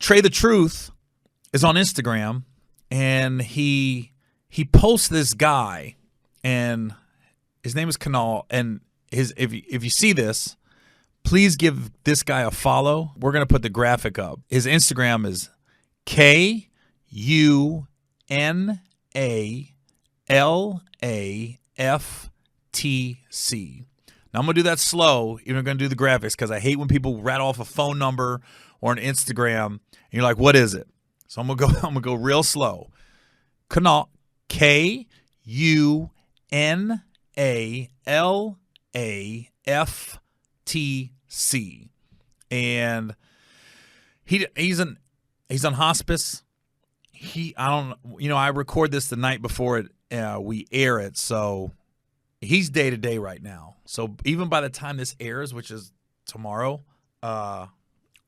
Trey the Truth is on Instagram, and he posts this guy, and his name is Kunal, and if you see this, please give this guy a follow. We're going to put the graphic up. His Instagram is KUNALAFTC. Now, I'm going to do that slow. Even I'm going to do the graphics because I hate when people rattle off a phone number or an Instagram, and you're like, what is it? So I'm going to go real slow. Kunal, KUNALAFTC. And he's on hospice. I record this the night before we air it, so he's day to day right now. So even by the time this airs, which is tomorrow,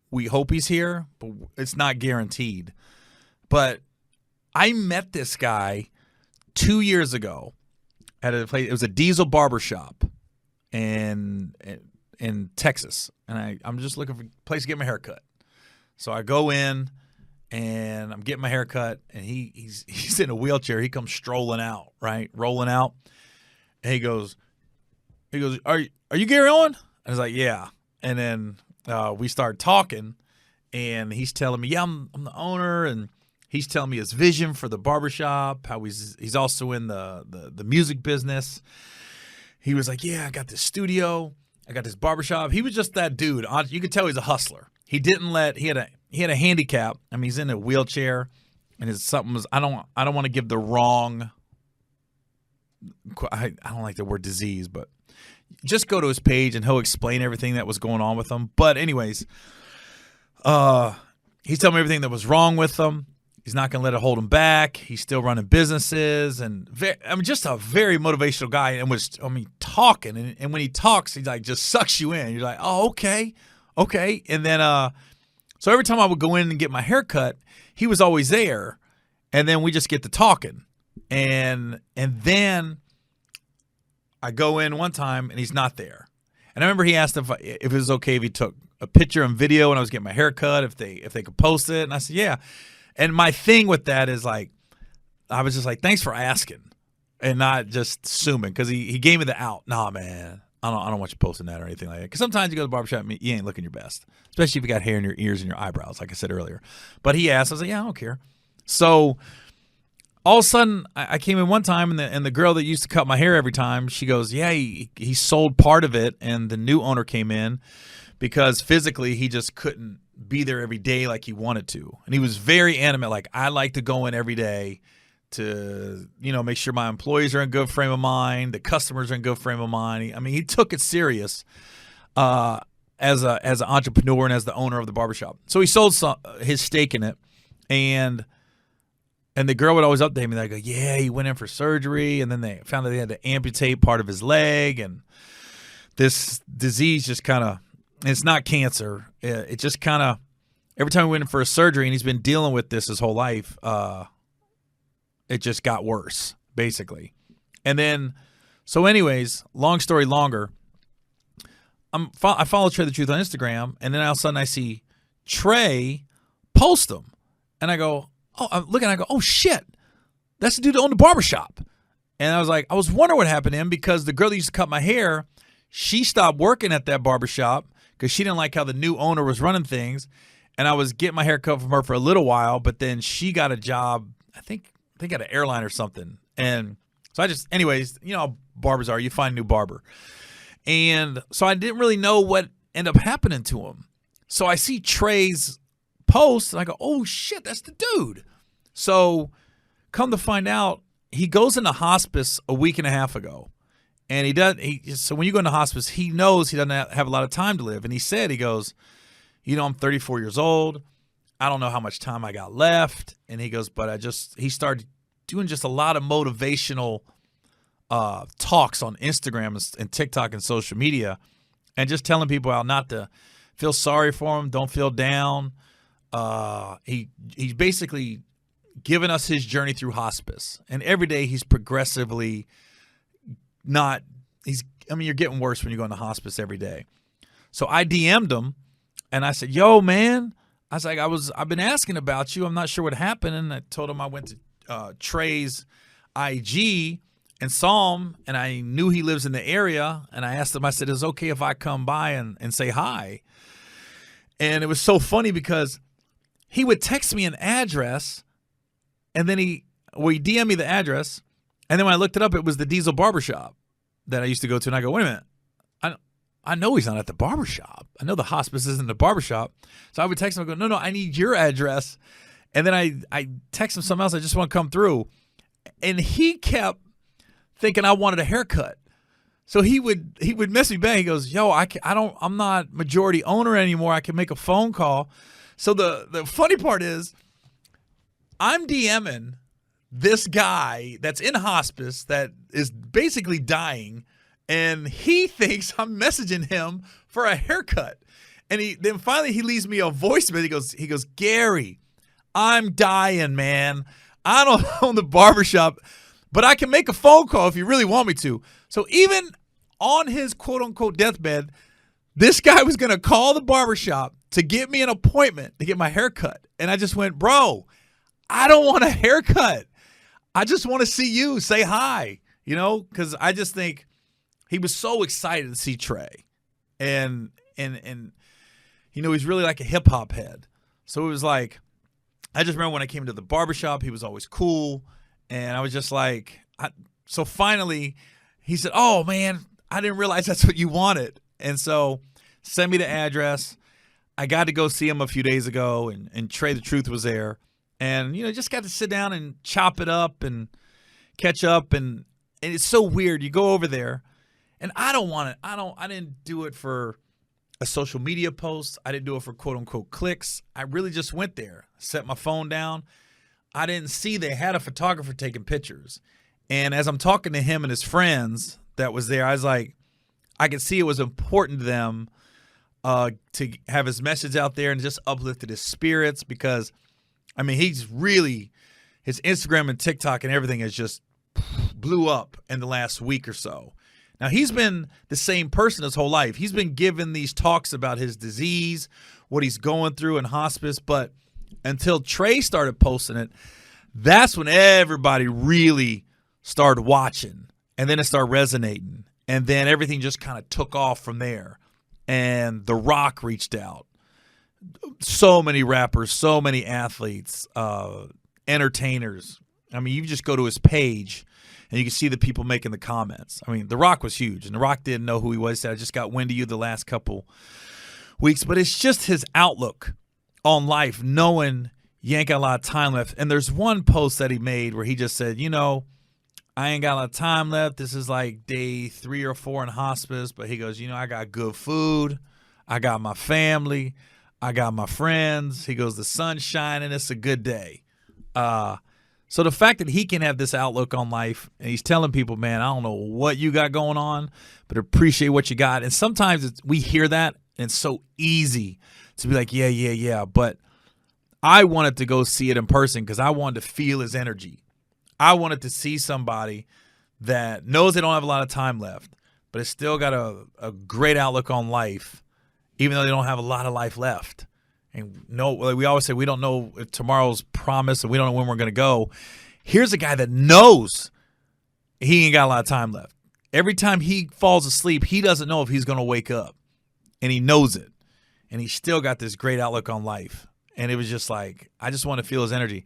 we hope he's here, but it's not guaranteed. But I met this guy 2 years ago at a place. It was a Diesel barbershop in Texas, and I'm just looking for a place to get my hair cut. So I go in, and I'm getting my hair cut, and he's in a wheelchair. He comes strolling out, right, rolling out, and he goes, are you Gary Owen? And I was like, yeah. And then we started talking, and he's telling me, yeah, I'm the owner, and he's telling me his vision for the barbershop, how he's also in the music business. He was like, yeah, I got this studio, I got this barbershop. He was just that dude. You could tell he's a hustler. He had a handicap. I mean, he's in a wheelchair, and I don't want to give the wrong. I don't like the word disease, but just go to his page and he'll explain everything that was going on with him. But anyways, he's telling me everything that was wrong with him. He's not going to let it hold him back. He's still running businesses, and just a very motivational guy. And talking, and when he talks, he like just sucks you in. You're like, oh, okay. And then, so every time I would go in and get my hair cut, he was always there, and then we just get to talking, and then I go in one time and he's not there, and I remember he asked if it was okay if he took a picture and video when I was getting my hair cut, if they could post it, and I said yeah. And my thing with that is like, I was just like, thanks for asking, and not just assuming, because he gave me the out. Nah, man, I don't want you posting that or anything like that. Because sometimes you go to the barbershop and you ain't looking your best, especially if you got hair in your ears and your eyebrows, like I said earlier. But he asked, I was like, yeah, I don't care. So all of a sudden, I came in one time, and the girl that used to cut my hair every time, she goes, yeah, he sold part of it, and the new owner came in because physically he just couldn't be there every day like he wanted to. And he was very animate, like, I like to go in every day to, make sure my employees are in good frame of mind, the customers are in good frame of mind. I mean, he took it serious as an entrepreneur and as the owner of the barbershop. So he sold his stake in it, and the girl would always update me. They go, yeah, he went in for surgery, and then they found that they had to amputate part of his leg, and this disease just kind of, it's not cancer. It just kind of, every time we went in for a surgery, and he's been dealing with this his whole life, it just got worse, basically. And then, so anyways, long story longer, I follow Trey the Truth on Instagram, and then all of a sudden I see Trey post them. And I go, oh, shit, that's the dude that owned the barbershop. And I was wondering what happened to him, because the girl that used to cut my hair, she stopped working at that barbershop because she didn't like how the new owner was running things. And I was getting my hair cut from her for a little while, but then she got a job, I think at an airline or something. And so anyways, how barbers are. You find a new barber. And so I didn't really know what ended up happening to him. So I see Trey's post, and I go, oh, shit, that's the dude. So come to find out, he goes into hospice a week and a half ago. And so when you go into hospice, he knows he doesn't have a lot of time to live. And he said, he goes, I'm 34 years old. I don't know how much time I got left. And he goes, but he started doing just a lot of motivational talks on Instagram and TikTok and social media, and just telling people how not to feel sorry for him, don't feel down. He's basically given us his journey through hospice. And every day he's progressively you're getting worse when you go into hospice every day. So I DM'd him, and I said, yo, man, I was like, I've been asking about you. I'm not sure what happened. And I told him I went to Trey's IG and saw him, and I knew he lives in the area. And I asked him, I said, is it okay if I come by and say hi? And it was so funny because he would text me an address, and then he DM'd me the address. And then when I looked it up, it was the Diesel Barbershop that I used to go to. And I go, wait a minute. I know he's not at the barbershop. I know the hospice isn't the barbershop. So I would text him and go, no, I need your address. And then I text him something else. I just want to come through. And he kept thinking I wanted a haircut. So he would mess me back. He goes, yo, I'm not majority owner anymore. I can make a phone call. So the funny part is I'm DMing this guy that's in hospice that is basically dying, and he thinks I'm messaging him for a haircut. And then finally he leaves me a voicemail. He goes, Gary, I'm dying, man. I don't own the barbershop, but I can make a phone call if you really want me to. So even on his quote-unquote deathbed, this guy was going to call the barbershop to get me an appointment to get my haircut. And I just went, bro, I don't want a haircut. I just want to see you, say hi, because I just think he was so excited to see Trey. And he's really like a hip-hop head. So it was like, I just remember when I came to the barbershop, he was always cool. And I was just like, so finally he said, oh, man, I didn't realize that's what you wanted. And so send me the address. I got to go see him a few days ago, and Trey the Truth was there. And, just got to sit down and chop it up and catch up. And it's so weird. You go over there, and I don't want it. I didn't do it for a social media post. I didn't do it for quote-unquote clicks. I really just went there, set my phone down. I didn't see they had a photographer taking pictures. And as I'm talking to him and his friends that was there, I was like, I could see it was important to them to have his message out there and just uplifted his spirits, because, he's really, his Instagram and TikTok and everything has just blew up in the last week or so. Now, he's been the same person his whole life. He's been giving these talks about his disease, what he's going through in hospice, but until Trey started posting it, that's when everybody really started watching, and then it started resonating, and then everything just kind of took off from there. And The Rock reached out. So many rappers, so many athletes, entertainers. You just go to his page and you can see the people making the comments. The Rock was huge, and The Rock didn't know who he was. He said, I just got wind of you the last couple weeks. But it's just his outlook on life, knowing you ain't got a lot of time left. And there's one post that he made where he just said, I ain't got a lot of time left. This is like day 3 or 4 in hospice. But he goes, I got good food. I got my family. I got my friends. He goes, the sun's shining. It's a good day. So the fact that he can have this outlook on life, and he's telling people, man, I don't know what you got going on, but appreciate what you got. And sometimes we hear that, and it's so easy to be like, yeah. But I wanted to go see it in person because I wanted to feel his energy. I wanted to see somebody that knows they don't have a lot of time left, but has still got a great outlook on life, even though they don't have a lot of life left. And we always say we don't know if tomorrow's promised, and we don't know when we're going to go. Here's a guy that knows he ain't got a lot of time left. Every time he falls asleep, he doesn't know if he's going to wake up, and he knows it. And he's still got this great outlook on life. And it was just like, I just want to feel his energy.